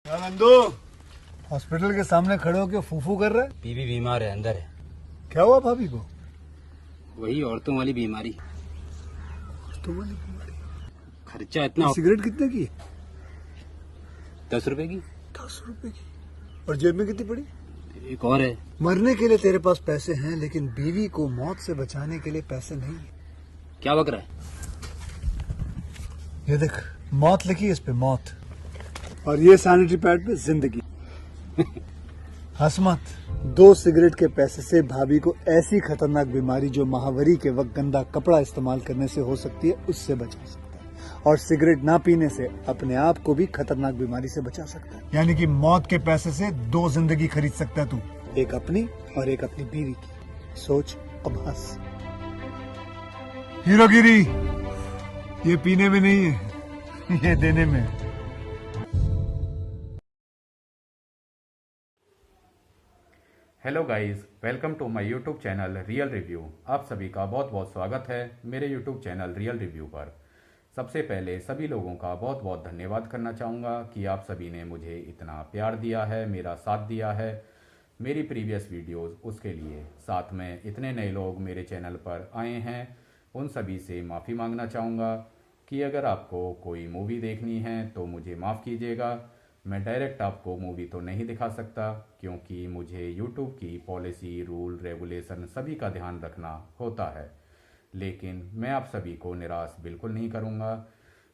क्या नंदू हॉस्पिटल के सामने खड़े होकर फूफू कर रहा है? बीवी बीमार है, अंदर है। क्या हुआ भाभी को? वही औरतों वाली बीमारी। तुम्हारी बीमारी? खर्चा इतना। सिगरेट कितने की? 10 रुपए की। 10 रुपए की। और जेब में कितनी पड़ी? एक और है। मरने के लिए तेरे पास पैसे हैं, लेकिन बीवी को मौत से बचाने के लिए पैसे नहीं है। क्या बक रहा है? ये देख, मौत लिखी है इस पे, मौत। और ये सैनिटरी पैड पे जिंदगी। हंस मत। 2 सिगरेट के पैसे से भाभी को ऐसी खतरनाक बीमारी जो महावरी के वक्त गंदा कपड़ा इस्तेमाल करने से हो सकती है, उससे बचा सकता है। और सिगरेट ना पीने से अपने आप को भी खतरनाक बीमारी से बचा सकता है। यानी कि मौत के पैसे से 2 जिंदगी खरीद सकता है तू, एक अपनी और एक अपनी बीवी की। सोच, अब हंस। हीरोगिरी ये पीने में नहीं है, ये देने में है। Hello guys, welcome to my YouTube channel Real Review. आप सभी का बहुत बहुत स्वागत है मेरे यूट्यूब चैनल रियल रिव्यू पर। सबसे पहले सभी लोगों का बहुत बहुत धन्यवाद करना चाहूँगा कि आप सभी ने मुझे इतना प्यार दिया है, मेरा साथ दिया है मेरी प्रीवियस वीडियोस, उसके लिए। साथ में इतने नए लोग मेरे चैनल पर आए हैं, उन सभी से माफ़ी मांगना चाहूँगा कि अगर आपको कोई मूवी देखनी है तो मुझे माफ़ कीजिएगा। मैं डायरेक्ट आपको मूवी तो नहीं दिखा सकता, क्योंकि मुझे यूट्यूब की पॉलिसी, रूल, रेगुलेशन सभी का ध्यान रखना होता है। लेकिन मैं आप सभी को निराश बिल्कुल नहीं करूँगा,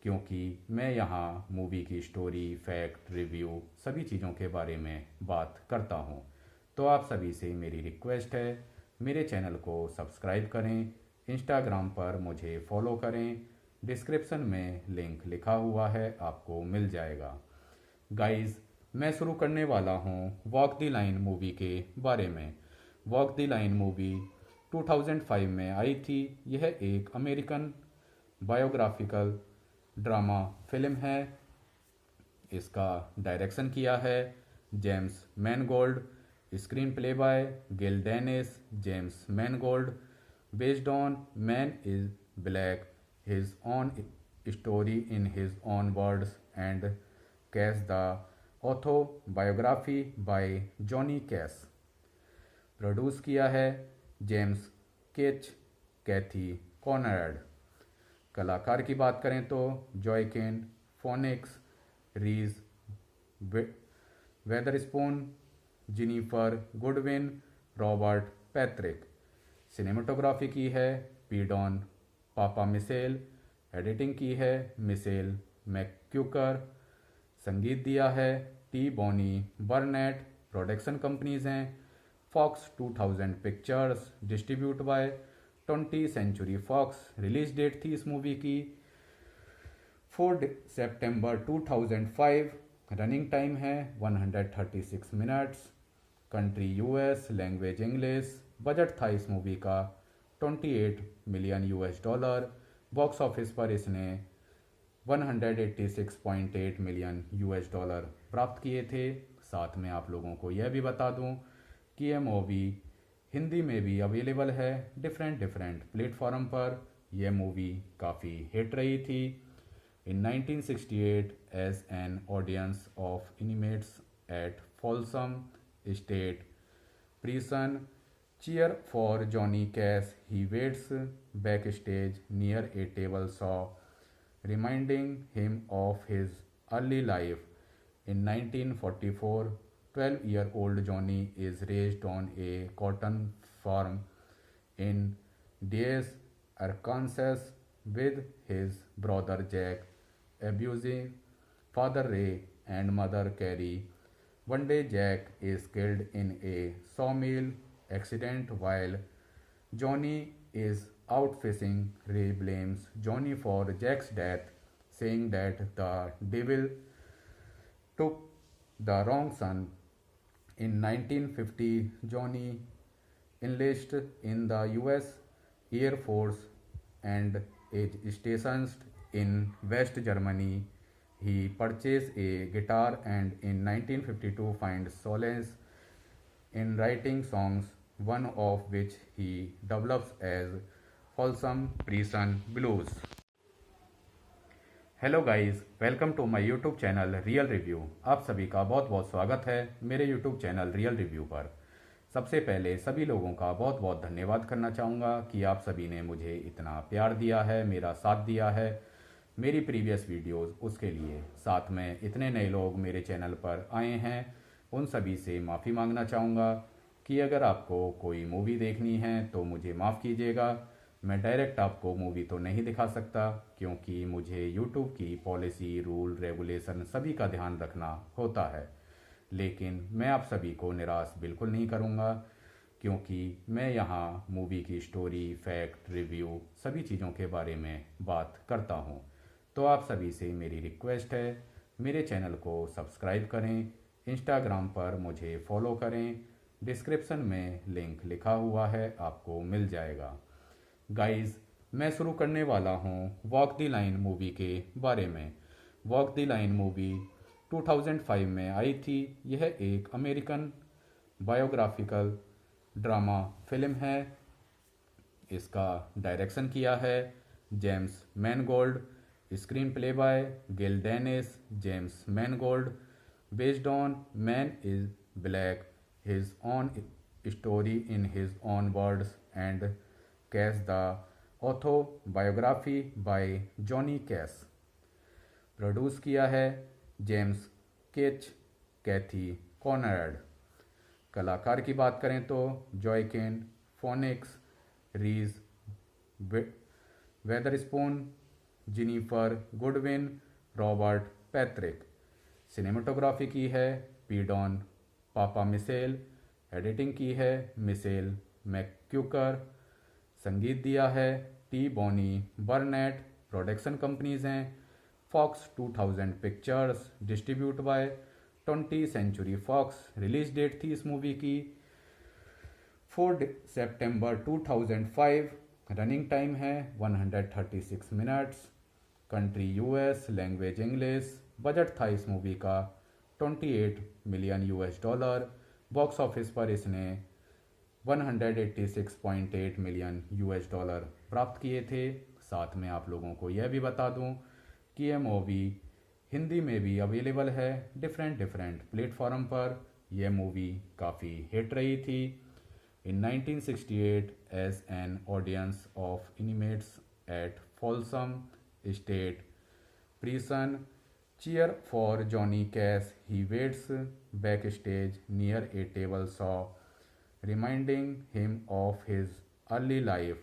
क्योंकि मैं यहाँ मूवी की स्टोरी, फैक्ट, रिव्यू सभी चीज़ों के बारे में बात करता हूँ। तो आप सभी से मेरी रिक्वेस्ट है, मेरे चैनल को सब्सक्राइब करें, इंस्टाग्राम पर मुझे फॉलो करें, डिस्क्रिप्शन में लिंक लिखा हुआ है, आपको मिल जाएगा। गाइस, मैं शुरू करने वाला हूँ वॉक द लाइन मूवी के बारे में। वॉक द लाइन मूवी 2005 में आई थी। यह एक अमेरिकन बायोग्राफिकल ड्रामा फिल्म है। इसका डायरेक्शन किया है James Mangold, screen play by Gill Dennis, James Mangold, based on man is black, his own story in his own words and Cash the autobiography by Johnny Cash. Produce किया है James केच, कैथी Conrad. कलाकार की बात करें तो Joaquin Phoenix, Reese Witherspoon, Jennifer Goodwin, Robert Patrick. Cinematography की है पीडॉन पापा मिसेल। एडिटिंग की है मिसेल मैक्क्यूकर। संगीत दिया है T Bone Burnett. Production companies हैं Fox 2000 pictures, distribute by 20th century Fox. Release date थी इस मूवी की 4 सितंबर 2005। रनिंग टाइम है 136 minutes. Country US, language English. Budget था इस मूवी का 28 million US dollar. Box office पर इसने 186.8 मिलियन यूएस डॉलर प्राप्त किए थे। साथ में आप लोगों को यह भी बता दूं कि यह मूवी हिंदी में भी अवेलेबल है डिफरेंट प्लेटफॉर्म पर। यह मूवी काफ़ी हिट रही थी। In 1968 as an audience of inmates at Folsom State Prison cheer for Johnny Cash. He waits backstage near a table saw, reminding him of his early life. In 1944, 12-year-old Johnny is raised on a cotton farm in Diaz, Arkansas, with his brother Jack, abusive father Ray, and mother Carrie. One day, Jack is killed in a sawmill accident while Johnny is out fishing. Ray blames Johnny for Jack's death, saying that the devil took the wrong son. In 1950, Johnny enlisted in the US Air Force and is stationed in West Germany. He purchased a guitar and in 1952 finds solace in writing songs, one of which he develops as Folsom Prison Blues. Hello guys, welcome to my YouTube channel Real Review. आप सभी का बहुत बहुत स्वागत है मेरे YouTube channel Real review पर। सबसे पहले सभी लोगों का बहुत बहुत धन्यवाद करना चाहूँगा कि आप सभी ने मुझे इतना प्यार दिया है, मेरा साथ दिया है मेरी प्रीवियस वीडियोस उसके लिए। साथ में इतने नए लोग मेरे चैनल पर आए हैं, उन सभी से माफ़ी मांगना चाहूँगा कि अगर आपको कोई मूवी देखनी है तो मुझे माफ़ कीजिएगा। मैं डायरेक्ट आपको मूवी तो नहीं दिखा सकता क्योंकि मुझे यूट्यूब की पॉलिसी, रूल, रेगुलेशन सभी का ध्यान रखना होता है। लेकिन मैं आप सभी को निराश बिल्कुल नहीं करूँगा क्योंकि मैं यहाँ मूवी की स्टोरी, फैक्ट, रिव्यू सभी चीज़ों के बारे में बात करता हूँ। तो आप सभी से मेरी रिक्वेस्ट है, मेरे चैनल को सब्सक्राइब करें, इंस्टाग्राम पर मुझे फॉलो करें, डिस्क्रिप्शन में लिंक लिखा हुआ है, आपको मिल जाएगा। गाइस, मैं शुरू करने वाला हूँ वॉक द लाइन मूवी के बारे में। वॉक द लाइन मूवी 2005 में आई थी। यह एक अमेरिकन बायोग्राफिकल ड्रामा फिल्म है। इसका डायरेक्शन किया है James Mangold, screen play by Gill Dennis, James Mangold, based on man is black, his own story in his own words and Cash the autobiography by Johnny Cash. Produce किया है James केच, कैथी Conrad. कलाकार की बात करें तो Joaquin Phoenix, Reese Witherspoon, Jennifer Goodwin, Robert Patrick. Cinematography की है पीडॉन पापा मिसेल। एडिटिंग की है मिसेल मैक्क्यूकर। संगीत दिया है T Bone Burnett. Production companies हैं Fox 2000 pictures, distribute by 20th century Fox. Release date थी इस मूवी की 4 सितंबर 2005। रनिंग टाइम है 136 minutes. Country US, language English. Budget था इस मूवी का 28 million US dollar. Box office पर इसने 186.8 मिलियन यूएस डॉलर प्राप्त किए थे। साथ में आप लोगों को यह भी बता दूं कि यह मूवी हिंदी में भी अवेलेबल है डिफरेंट प्लेटफॉर्म पर। यह मूवी काफ़ी हिट रही थी। In 1968, as an audience of inmates at Folsom State Prison cheer for Johnny Cash, he waits backstage near a table saw, reminding him of his early life.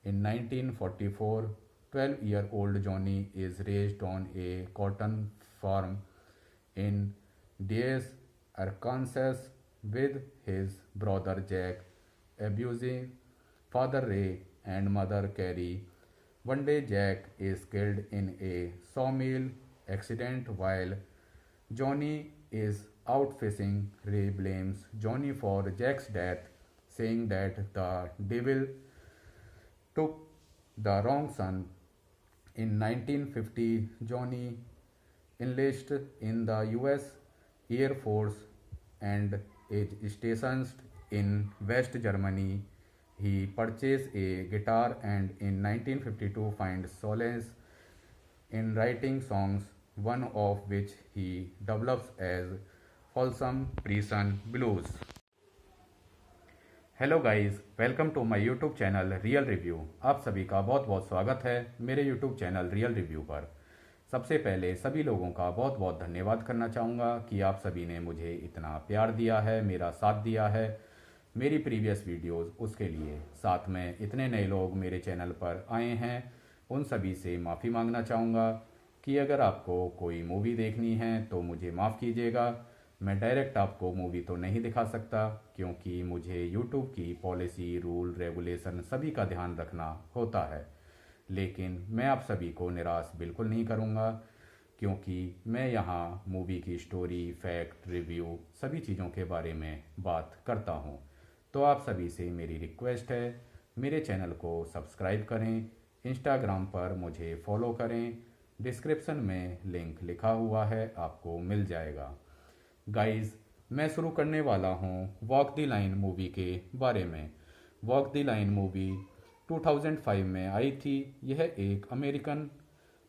In 1944, 12-year-old Johnny is raised on a cotton farm in Diaz, Arkansas, with his brother Jack, abusing father Ray and mother Carrie. One day, Jack is killed in a sawmill accident while Johnny is out fishing. Ray blames Johnny for Jack's death, saying that the devil took the wrong son. In 1950, Johnny enlisted in the U.S. Air Force and is stationed in West Germany. He purchased a guitar and in 1952 finds solace in writing songs, one of which he develops as Folsom Prison Blues. Hello guys, welcome to my YouTube channel Real Review. आप सभी का बहुत बहुत स्वागत है मेरे YouTube channel Real review पर। सबसे पहले सभी लोगों का बहुत बहुत धन्यवाद करना चाहूँगा कि आप सभी ने मुझे इतना प्यार दिया है, मेरा साथ दिया है मेरी प्रीवियस वीडियोस उसके लिए। साथ में इतने नए लोग मेरे चैनल पर आए हैं, उन सभी से माफ़ी मांगना चाहूँगा कि अगर आपको कोई मूवी देखनी है तो मुझे माफ़ कीजिएगा। मैं डायरेक्ट आपको मूवी तो नहीं दिखा सकता क्योंकि मुझे यूट्यूब की पॉलिसी, रूल, रेगुलेशन सभी का ध्यान रखना होता है। लेकिन मैं आप सभी को निराश बिल्कुल नहीं करूँगा क्योंकि मैं यहाँ मूवी की स्टोरी, फैक्ट, रिव्यू सभी चीज़ों के बारे में बात करता हूँ। तो आप सभी से मेरी रिक्वेस्ट है, मेरे चैनल को सब्सक्राइब करें, इंस्टाग्राम पर मुझे फॉलो करें, डिस्क्रिप्शन में लिंक लिखा हुआ है, आपको मिल जाएगा। गाइस, मैं शुरू करने वाला हूँ वॉक द लाइन मूवी के बारे में। वॉक द लाइन मूवी 2005 में आई थी। यह एक अमेरिकन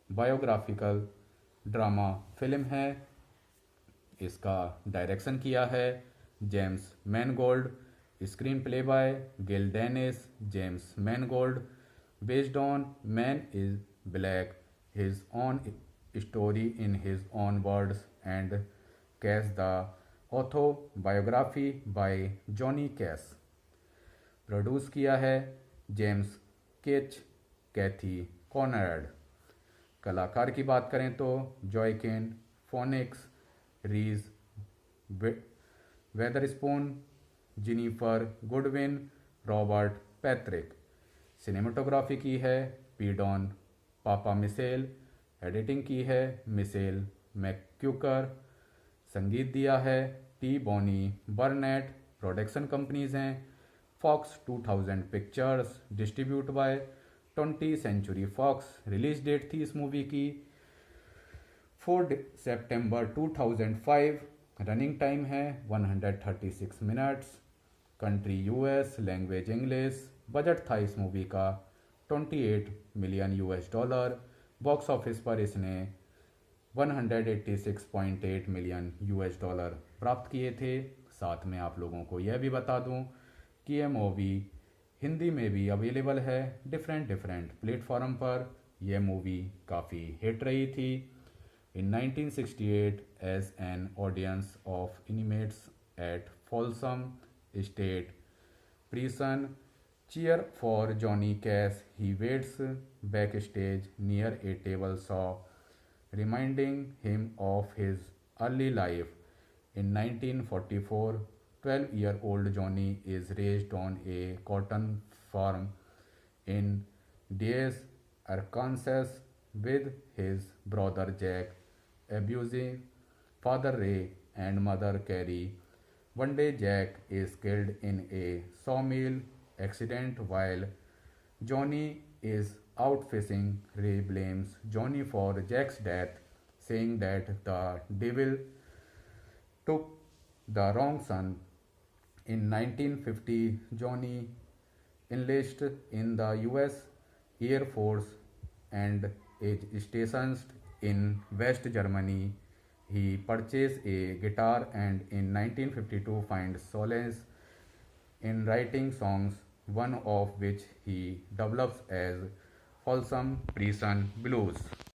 बायोग्राफिकल ड्रामा फिल्म है। इसका डायरेक्शन किया है James Mangold. Screen play by Gill Dennis, James Mangold. Based on man is black, his own story in his own words and Cash the autobiography by Johnny Cash. Produce किया है James केच, कैथी Conrad. कलाकार की बात करें तो Joaquin Phoenix, Reese Witherspoon, Jennifer Goodwin, Robert Patrick. Cinematography की है पीडॉन पापा मिसेल। एडिटिंग की है मिसेल मैक्क्यूकर। संगीत दिया है T Bone Burnett. Production companies हैं Fox 2000 pictures, distribute by 20th century Fox. Release date थी इस मूवी की 4 सितंबर 2005। रनिंग टाइम है 136 minutes. Country US, language English. Budget था इस मूवी का 28 million US dollar. Box office पर इसने 186.8 मिलियन यूएस डॉलर प्राप्त किए थे। साथ में आप लोगों को यह भी बता दूं कि यह मूवी हिंदी में भी अवेलेबल है डिफरेंट प्लेटफॉर्म पर। यह मूवी काफ़ी हिट रही थी। In 1968, as an audience of inmates at Folsom State Prison cheer for Johnny Cash, he waits backstage near a table saw, reminding him of his early life. In 1944, 12-year-old Johnny is raised on a cotton farm in Diaz, Arkansas, with his brother Jack, abusive father Ray, and mother Carrie. One day, Jack is killed in a sawmill accident while Johnny is out fishing. Ray blames Johnny for Jack's death, saying that the devil took the wrong son. In 1950, Johnny enlisted in the US Air Force and is stationed in West Germany. He purchased a guitar and in 1952 finds solace in writing songs, one of which he develops as Folsom Prison Blues.